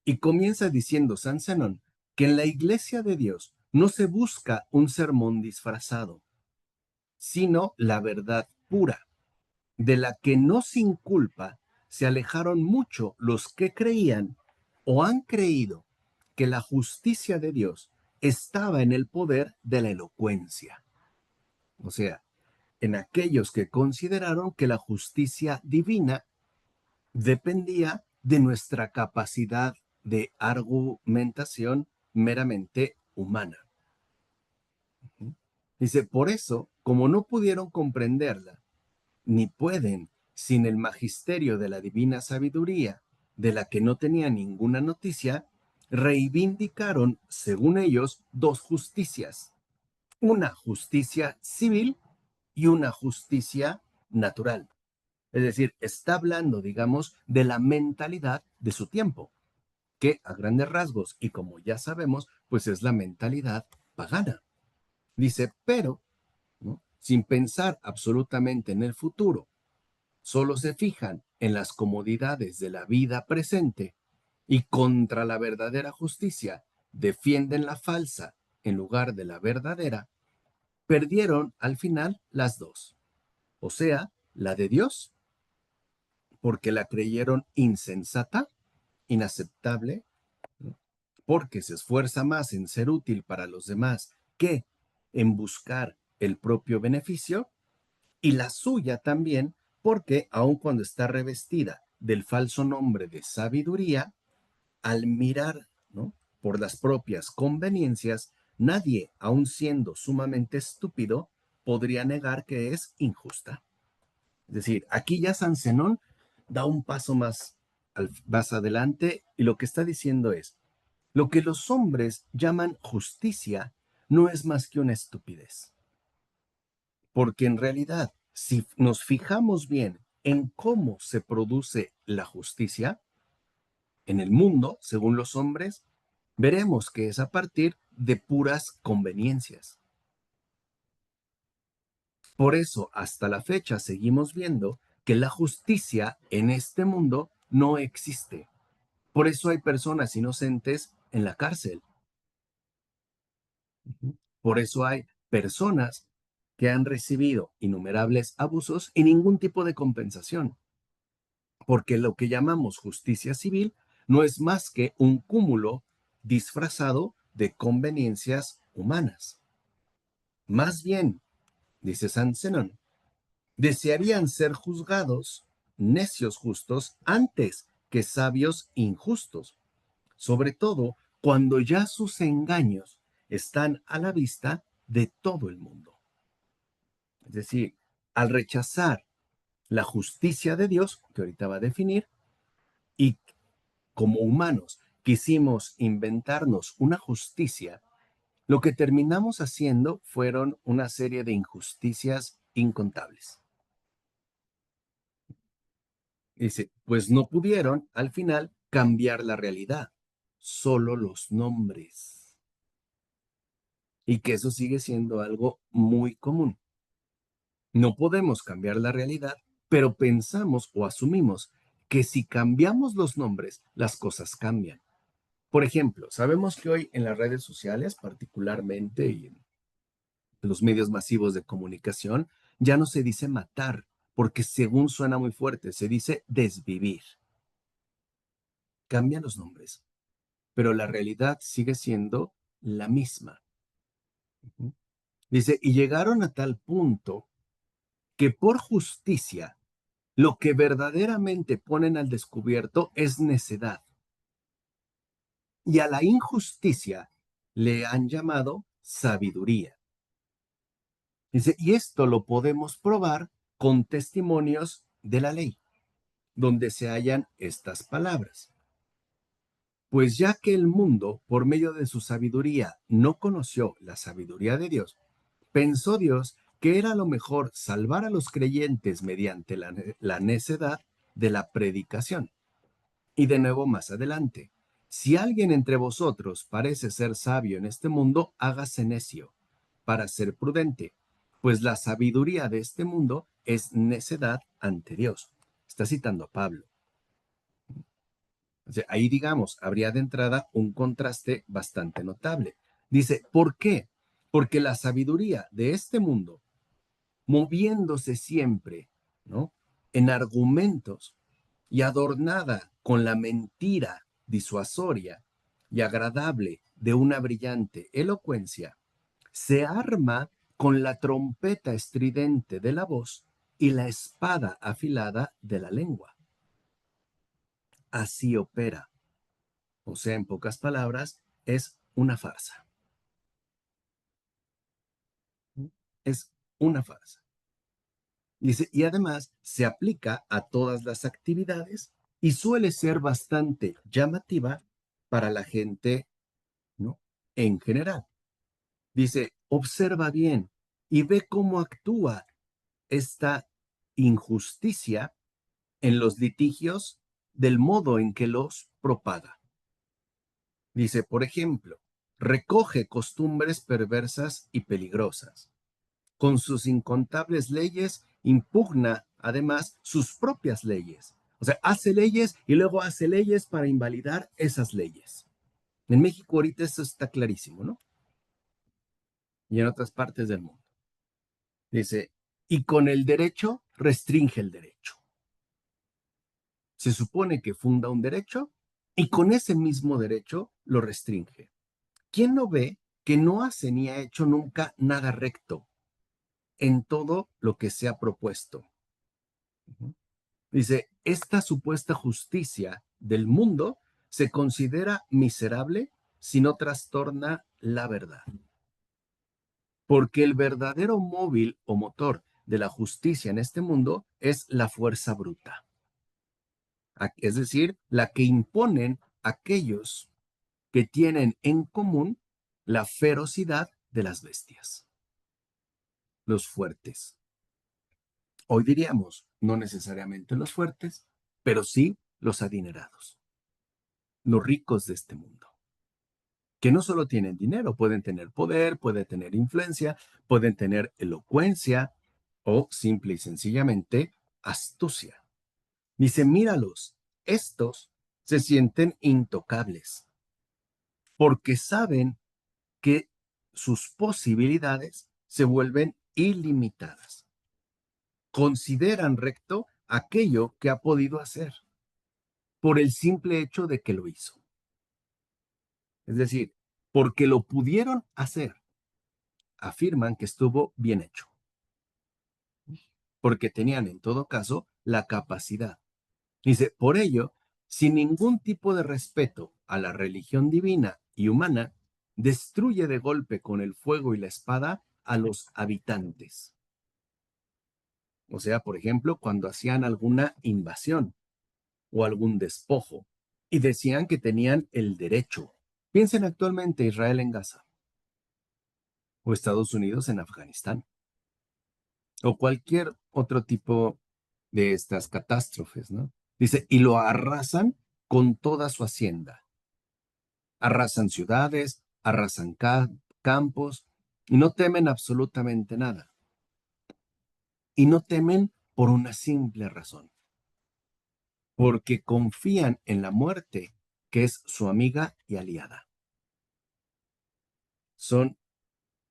Y comienza diciendo San Zenón que en la iglesia de Dios no se busca un sermón disfrazado, sino la verdad pura, de la que no sin culpa se alejaron mucho los que creían o han creído que la justicia de Dios estaba en el poder de la elocuencia. O sea, en aquellos que consideraron que la justicia divina dependía de nuestra capacidad de argumentación meramente humana. Dice, por eso, como no pudieron comprenderla, ni pueden sin el magisterio de la divina sabiduría, de la que no tenía ninguna noticia, reivindicaron, según ellos, dos justicias, una justicia civil y una justicia natural. Es decir, está hablando, digamos, de la mentalidad de su tiempo, que a grandes rasgos, y como ya sabemos, pues es la mentalidad pagana. Dice, pero, ¿no?, sin pensar absolutamente en el futuro, solo se fijan en las comodidades de la vida presente y contra la verdadera justicia defienden la falsa en lugar de la verdadera, perdieron al final las dos, o sea, la de Dios, porque la creyeron insensata, inaceptable, ¿no?, porque se esfuerza más en ser útil para los demás que en buscar el propio beneficio, y la suya también, porque aun cuando está revestida del falso nombre de sabiduría, al mirar, ¿no?, por las propias conveniencias, nadie, aun siendo sumamente estúpido, podría negar que es injusta. Es decir, aquí ya San Zenón da un paso más adelante y lo que está diciendo es, lo que los hombres llaman justicia no es más que una estupidez. Porque en realidad, si nos fijamos bien en cómo se produce la justicia en el mundo, según los hombres, veremos que es a partir de puras conveniencias. Por eso, hasta la fecha, seguimos viendo que la justicia en este mundo no existe. Por eso hay personas inocentes en la cárcel. Por eso hay personas que han recibido innumerables abusos y ningún tipo de compensación. Porque lo que llamamos justicia civil no es más que un cúmulo disfrazado de conveniencias humanas. Más bien, dice San Zenón, desearían ser juzgados necios justos antes que sabios injustos, sobre todo cuando ya sus engaños están a la vista de todo el mundo. Es decir, al rechazar la justicia de Dios, que ahorita va a definir, y como humanos quisimos inventarnos una justicia, lo que terminamos haciendo fueron una serie de injusticias incontables. Dice, pues no pudieron al final cambiar la realidad, solo los nombres. Y que eso sigue siendo algo muy común. No podemos cambiar la realidad, pero pensamos o asumimos que si cambiamos los nombres, las cosas cambian. Por ejemplo, sabemos que hoy en las redes sociales, particularmente y en los medios masivos de comunicación, ya no se dice matar, porque según suena muy fuerte, se dice desvivir. Cambian los nombres, pero la realidad sigue siendo la misma. Dice, y llegaron a tal punto que por justicia, lo que verdaderamente ponen al descubierto es necedad. Y a la injusticia le han llamado sabiduría. Dice, y esto lo podemos probar con testimonios de la ley, donde se hallan estas palabras. Pues ya que el mundo, por medio de su sabiduría, no conoció la sabiduría de Dios, pensó Dios que era lo mejor salvar a los creyentes mediante la necedad de la predicación. Y de nuevo más adelante, si alguien entre vosotros parece ser sabio en este mundo, hágase necio, para ser prudente, pues la sabiduría de este mundo es necedad ante Dios. Está citando a Pablo. O sea, ahí, digamos, habría de entrada un contraste bastante notable. Dice, ¿por qué? Porque la sabiduría de este mundo, moviéndose siempre, ¿no?, en argumentos y adornada con la mentira disuasoria y agradable de una brillante elocuencia, se arma con la trompeta estridente de la voz y la espada afilada de la lengua. Así opera. O sea, en pocas palabras, es una farsa. Es una farsa. Dice, y además se aplica a todas las actividades y suele ser bastante llamativa para la gente, ¿no?, en general. Dice, observa bien y ve cómo actúa esta injusticia en los litigios del modo en que los propaga. Dice, por ejemplo, recoge costumbres perversas y peligrosas. Con sus incontables leyes impugna además sus propias leyes. O sea, hace leyes y luego hace leyes para invalidar esas leyes. En México ahorita eso está clarísimo, ¿no? Y en otras partes del mundo. Dice, y con el derecho restringe el derecho. Se supone que funda un derecho y con ese mismo derecho lo restringe. ¿Quién no ve que no hace ni ha hecho nunca nada recto en todo lo que se ha propuesto? Dice, esta supuesta justicia del mundo se considera miserable si no trastorna la verdad. Porque el verdadero móvil o motor de la justicia en este mundo es la fuerza bruta. Es decir, la que imponen aquellos que tienen en común la ferocidad de las bestias, los fuertes. Hoy diríamos, no necesariamente los fuertes, pero sí los adinerados, los ricos de este mundo, que no solo tienen dinero, pueden tener poder, pueden tener influencia, pueden tener elocuencia o simple y sencillamente astucia. Dice, míralos, estos se sienten intocables porque saben que sus posibilidades se vuelven ilimitadas. Consideran recto aquello que ha podido hacer por el simple hecho de que lo hizo. Es decir, porque lo pudieron hacer, afirman que estuvo bien hecho, porque tenían en todo caso la capacidad. Dice, por ello, sin ningún tipo de respeto a la religión divina y humana, destruye de golpe con el fuego y la espada a los habitantes. O sea, por ejemplo, cuando hacían alguna invasión o algún despojo y decían que tenían el derecho. Piensen actualmente Israel en Gaza o Estados Unidos en Afganistán o cualquier otro tipo de estas catástrofes, ¿no? Dice, y lo arrasan con toda su hacienda. Arrasan ciudades, arrasan campos y no temen absolutamente nada. Y no temen por una simple razón. Porque confían en la muerte, que es su amiga y aliada. Son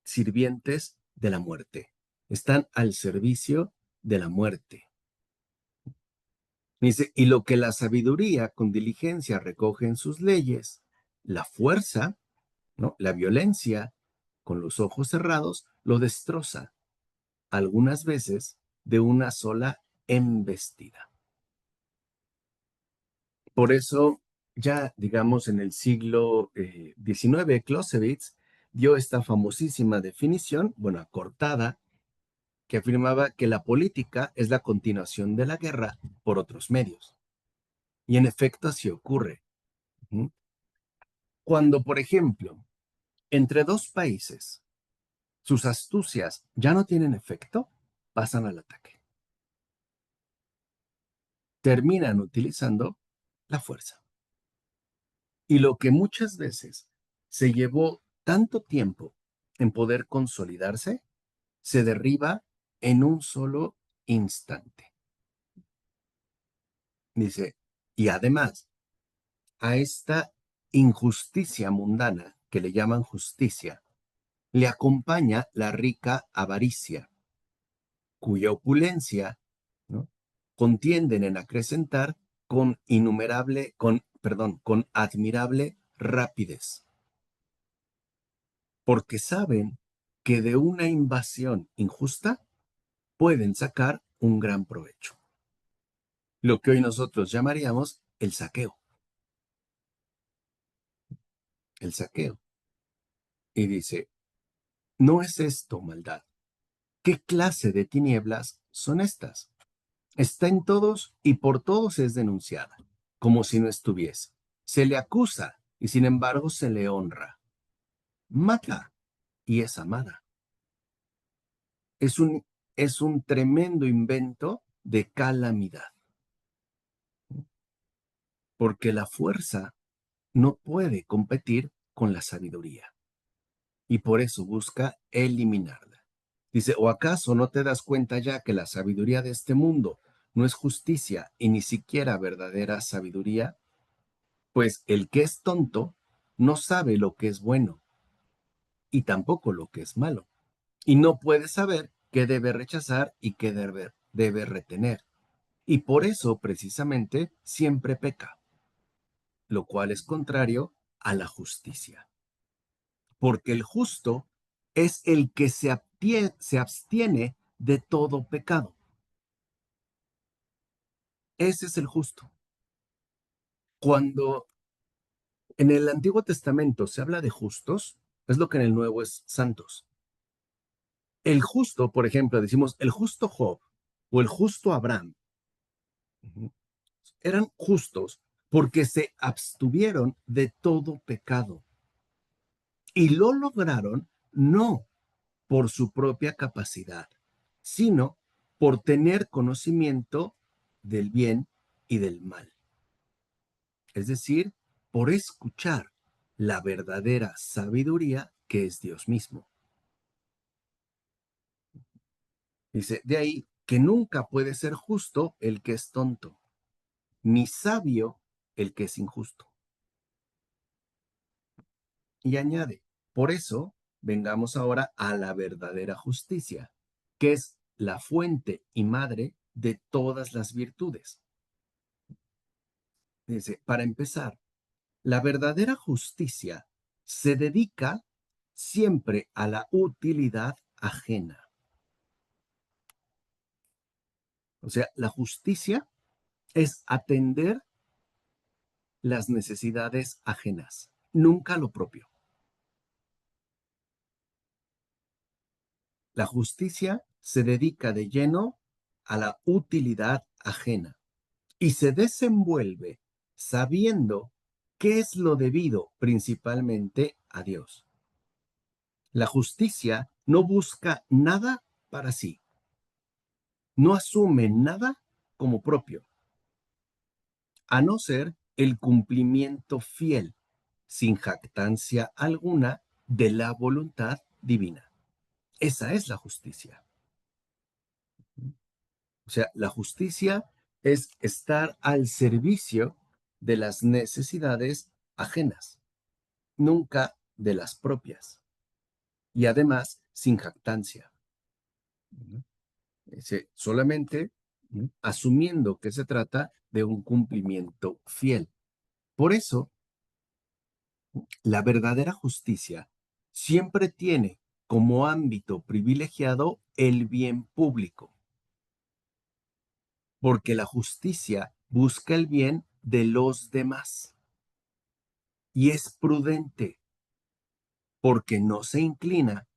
sirvientes de la muerte. Están al servicio de la muerte. Dice, y lo que la sabiduría con diligencia recoge en sus leyes, la fuerza, ¿no?, la violencia, con los ojos cerrados, lo destroza, algunas veces de una sola embestida. Por eso, ya digamos en el siglo XIX, Clausewitz dio esta famosísima definición, bueno, acortada, que afirmaba que la política es la continuación de la guerra por otros medios. Y en efecto así ocurre. Cuando, por ejemplo, entre dos países sus astucias ya no tienen efecto, pasan al ataque. Terminan utilizando la fuerza. Y lo que muchas veces se llevó tanto tiempo en poder consolidarse, se derriba en un solo instante. Dice, y además, a esta injusticia mundana, que le llaman justicia, le acompaña la rica avaricia, cuya opulencia, ¿no?, contienden en acrecentar con con admirable rapidez, porque saben que de una invasión injusta pueden sacar un gran provecho. Lo que hoy nosotros llamaríamos el saqueo. El saqueo. Y dice, ¿no es esto maldad? ¿Qué clase de tinieblas son estas? Está en todos y por todos es denunciada, como si no estuviese. Se le acusa y sin embargo se le honra. Mata y es amada. Es un tremendo invento de calamidad, porque la fuerza no puede competir con la sabiduría y por eso busca eliminarla. Dice, ¿o acaso no te das cuenta ya que la sabiduría de este mundo no es justicia y ni siquiera verdadera sabiduría? Pues el que es tonto no sabe lo que es bueno y tampoco lo que es malo, y no puede saber qué debe rechazar y qué debe retener. Y por eso, precisamente, siempre peca, lo cual es contrario a la justicia. Porque el justo es el que se abstiene de todo pecado. Ese es el justo. Cuando en el Antiguo Testamento se habla de justos, es lo que en el Nuevo es santos. El justo, por ejemplo, decimos el justo Job o el justo Abraham, eran justos porque se abstuvieron de todo pecado y lo lograron no por su propia capacidad, sino por tener conocimiento del bien y del mal. Es decir, por escuchar la verdadera sabiduría que es Dios mismo. Dice, de ahí que nunca puede ser justo el que es tonto, ni sabio el que es injusto. Y añade, por eso, vengamos ahora a la verdadera justicia, que es la fuente y madre de todas las virtudes. Dice, para empezar, la verdadera justicia se dedica siempre a la utilidad ajena. O sea, la justicia es atender las necesidades ajenas, nunca lo propio. La justicia se dedica de lleno a la utilidad ajena y se desenvuelve sabiendo qué es lo debido principalmente a Dios. La justicia no busca nada para sí, no asume nada como propio, a no ser el cumplimiento fiel, sin jactancia alguna, de la voluntad divina. Esa es la justicia. O sea, la justicia es estar al servicio de las necesidades ajenas, nunca de las propias. Y además, sin jactancia. Solamente asumiendo que se trata de un cumplimiento fiel. Por eso, la verdadera justicia siempre tiene como ámbito privilegiado el bien público, porque la justicia busca el bien de los demás y es prudente porque no se inclina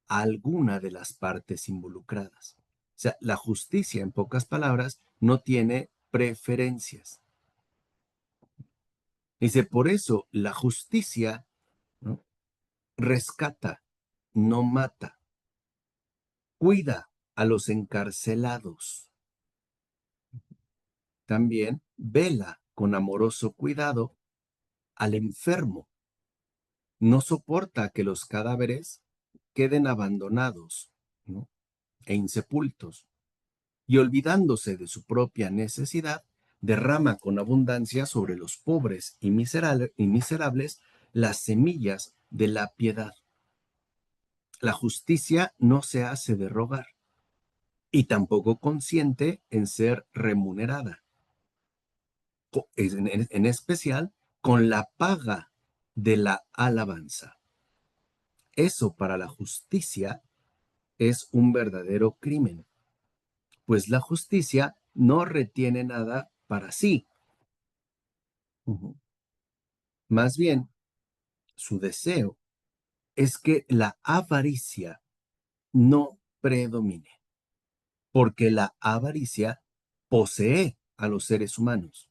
a alguna de las partes involucradas. O sea, la justicia, en pocas palabras, no tiene preferencias. Dice, por eso la justicia, ¿no?, rescata, no mata, cuida a los encarcelados. También vela con amoroso cuidado al enfermo. No soporta que los cadáveres queden abandonados, ¿no?, e insepultos, y olvidándose de su propia necesidad, derrama con abundancia sobre los pobres y miserables las semillas de la piedad. La justicia no se hace de rogar y tampoco consiente en ser remunerada, en especial con la paga de la alabanza. Eso para la justicia es un verdadero crimen, pues la justicia no retiene nada para sí. Más bien, su deseo es que la avaricia no predomine, porque la avaricia posee a los seres humanos,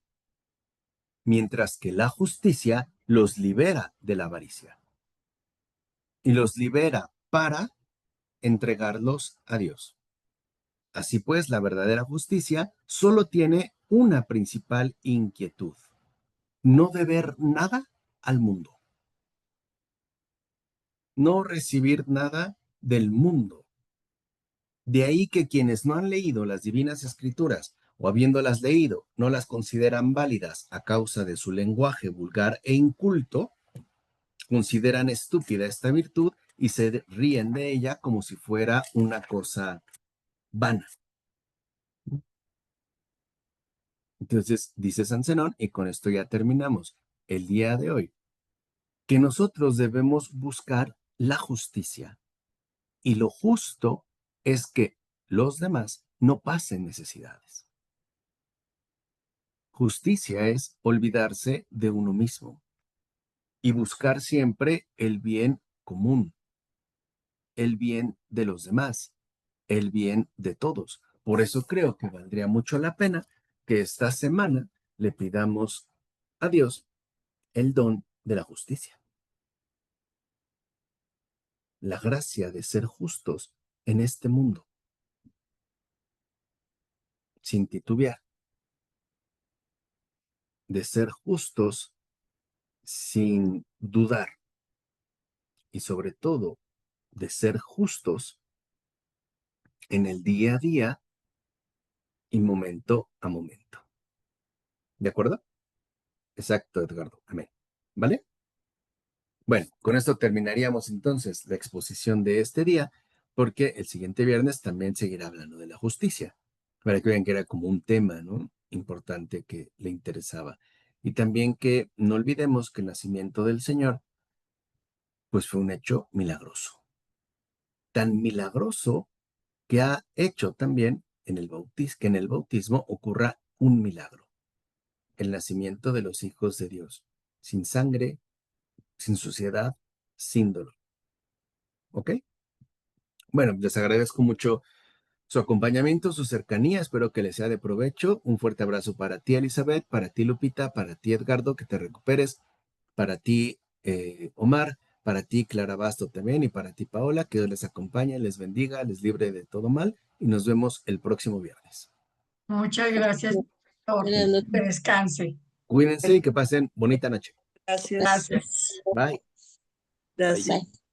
mientras que la justicia los libera de la avaricia y los libera para entregarlos a Dios. Así pues, la verdadera justicia solo tiene una principal inquietud: no deber nada al mundo, no recibir nada del mundo. De ahí que quienes no han leído las divinas escrituras o habiéndolas leído no las consideran válidas a causa de su lenguaje vulgar e inculto, consideran estúpida esta virtud y se ríen de ella como si fuera una cosa vana. Entonces, dice San Zenón, y con esto ya terminamos el día de hoy, que nosotros debemos buscar la justicia, y lo justo es que los demás no pasen necesidades. Justicia es olvidarse de uno mismo y buscar siempre el bien común, el bien de los demás, el bien de todos. Por eso creo que valdría mucho la pena que esta semana le pidamos a Dios el don de la justicia, la gracia de ser justos en este mundo, sin titubear, de ser justos sin dudar y sobre todo de ser justos en el día a día y momento a momento. ¿De acuerdo? Exacto, Edgardo. Amén. ¿Vale? Bueno, con esto terminaríamos entonces la exposición de este día, porque el siguiente viernes también seguirá hablando de la justicia, para que vean que era como un tema, ¿no?, importante que le interesaba. Y también que no olvidemos que el nacimiento del Señor, pues fue un hecho milagroso. Tan milagroso que ha hecho también que en el bautismo ocurra un milagro, el nacimiento de los hijos de Dios, sin sangre, sin suciedad, sin dolor. ¿Ok? Bueno, les agradezco mucho su acompañamiento, su cercanía, espero que les sea de provecho. Un fuerte abrazo para ti, Elizabeth, para ti, Lupita, para ti, Edgardo, que te recuperes, para ti, Omar, para ti, Clara Basto también, y para ti, Paola, que Dios les acompañe, les bendiga, les libre de todo mal, y nos vemos el próximo viernes. Muchas gracias, doctor. Buenas noches. Descanse. Cuídense y que pasen bonita noche. Gracias. Gracias. Bye. Gracias. Bye.